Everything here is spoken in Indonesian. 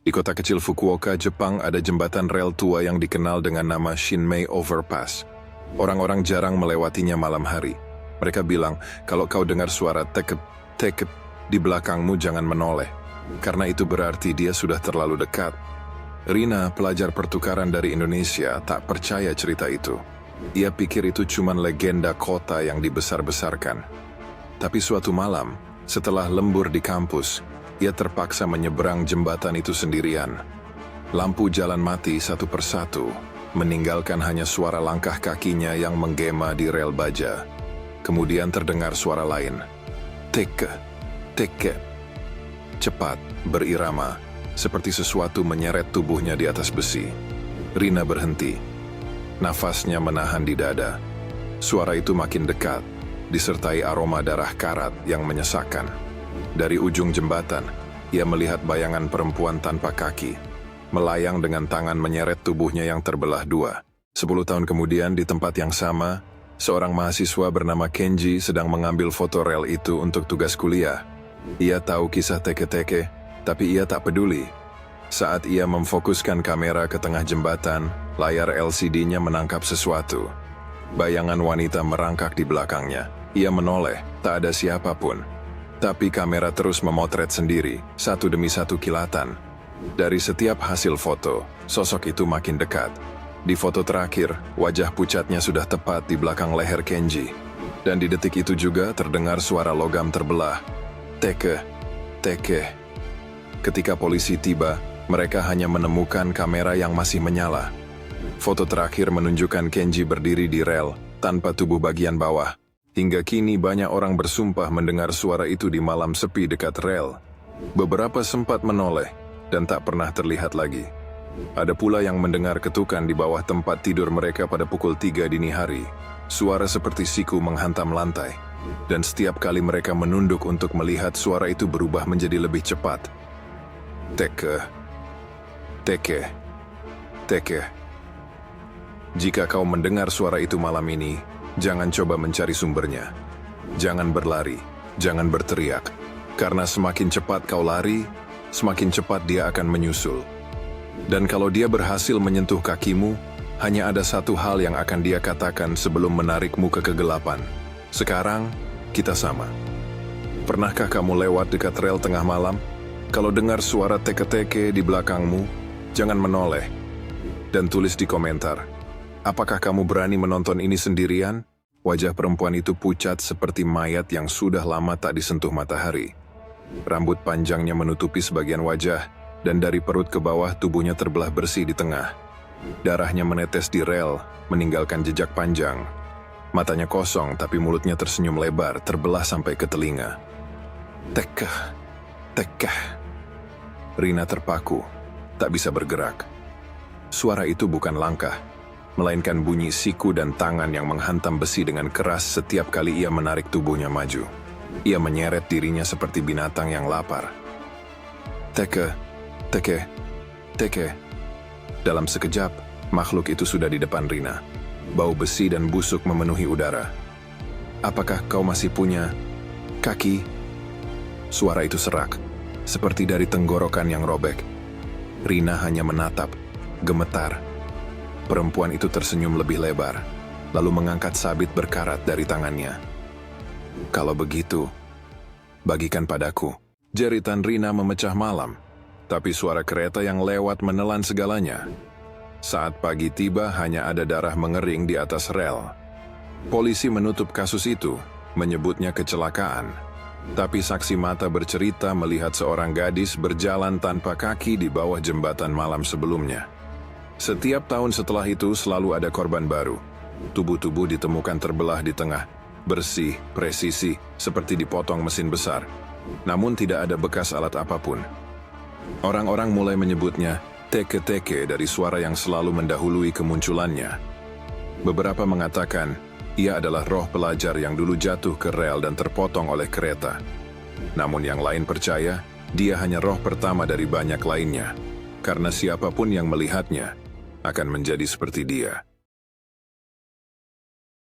Di kota kecil Fukuoka, Jepang, ada jembatan rel tua yang dikenal dengan nama Shinmei Overpass. Orang-orang jarang melewatinya malam hari. Mereka bilang, kalau kau dengar suara tekep di belakangmu jangan menoleh, karena itu berarti dia sudah terlalu dekat. Rina, pelajar pertukaran dari Indonesia, tak percaya cerita itu. Ia pikir itu cuma legenda kota yang dibesar-besarkan. Tapi suatu malam, setelah lembur di kampus, ia terpaksa menyeberang jembatan itu sendirian. Lampu jalan mati satu persatu, meninggalkan hanya suara langkah kakinya yang menggema di rel baja. Kemudian terdengar suara lain. Teke. Cepat, berirama, seperti sesuatu menyeret tubuhnya di atas besi. Rina berhenti. Nafasnya menahan di dada. Suara itu makin dekat, disertai aroma darah karat yang menyesakkan. Dari ujung jembatan, ia melihat bayangan perempuan tanpa kaki, melayang dengan tangan menyeret tubuhnya yang terbelah dua. 10 tahun kemudian, di tempat yang sama, seorang mahasiswa bernama Kenji sedang mengambil foto rel itu untuk tugas kuliah. Ia tahu kisah teke-teke, tapi ia tak peduli. Saat ia memfokuskan kamera ke tengah jembatan, layar LCD-nya menangkap sesuatu. Bayangan wanita merangkak di belakangnya. Ia menoleh, tak ada siapapun. Tapi kamera terus memotret sendiri, satu demi satu kilatan. Dari setiap hasil foto, sosok itu makin dekat. Di foto terakhir, wajah pucatnya sudah tepat di belakang leher Kenji. Dan di detik itu juga terdengar suara logam terbelah. Teke. Ketika polisi tiba, mereka hanya menemukan kamera yang masih menyala. Foto terakhir menunjukkan Kenji berdiri di rel, tanpa tubuh bagian bawah. Hingga kini banyak orang bersumpah mendengar suara itu di malam sepi dekat rel. Beberapa sempat menoleh, dan tak pernah terlihat lagi. Ada pula yang mendengar ketukan di bawah tempat tidur mereka pada pukul 3 dini hari. Suara seperti siku menghantam lantai. Dan setiap kali mereka menunduk untuk melihat, suara itu berubah menjadi lebih cepat. Teke. Jika kau mendengar suara itu malam ini, jangan coba mencari sumbernya. Jangan berlari, jangan berteriak. Karena semakin cepat kau lari, semakin cepat dia akan menyusul. Dan kalau dia berhasil menyentuh kakimu, hanya ada satu hal yang akan dia katakan sebelum menarikmu ke kegelapan. Sekarang, kita sama. Pernahkah kamu lewat dekat rel tengah malam? Kalau dengar suara teke-teke di belakangmu, jangan menoleh. Dan tulis di komentar, apakah kamu berani menonton ini sendirian? Wajah perempuan itu pucat seperti mayat yang sudah lama tak disentuh matahari. Rambut panjangnya menutupi sebagian wajah, dan dari perut ke bawah tubuhnya terbelah bersih di tengah. Darahnya menetes di rel, meninggalkan jejak panjang. Matanya kosong, tapi mulutnya tersenyum lebar, terbelah sampai ke telinga. Teke. Rina terpaku, tak bisa bergerak. Suara itu bukan langkah, melainkan bunyi siku dan tangan yang menghantam besi dengan keras setiap kali ia menarik tubuhnya maju. Ia menyeret dirinya seperti binatang yang lapar. Teke. Dalam sekejap, makhluk itu sudah di depan Rina. Bau besi dan busuk memenuhi udara. Apakah kau masih punya kaki? Suara itu serak, seperti dari tenggorokan yang robek. Rina hanya menatap, gemetar. Perempuan itu tersenyum lebih lebar, lalu mengangkat sabit berkarat dari tangannya. Kalau begitu, bagikan padaku. Jeritan Rina memecah malam, tapi suara kereta yang lewat menelan segalanya. Saat pagi tiba, hanya ada darah mengering di atas rel. Polisi menutup kasus itu, menyebutnya kecelakaan. Tapi saksi mata bercerita melihat seorang gadis berjalan tanpa kaki di bawah jembatan malam sebelumnya. Setiap tahun setelah itu selalu ada korban baru. Tubuh-tubuh ditemukan terbelah di tengah, bersih, presisi, seperti dipotong mesin besar. Namun tidak ada bekas alat apapun. Orang-orang mulai menyebutnya teke-teke dari suara yang selalu mendahului kemunculannya. Beberapa mengatakan, ia adalah roh pelajar yang dulu jatuh ke rel dan terpotong oleh kereta. Namun yang lain percaya, dia hanya roh pertama dari banyak lainnya. Karena siapapun yang melihatnya, akan menjadi seperti dia.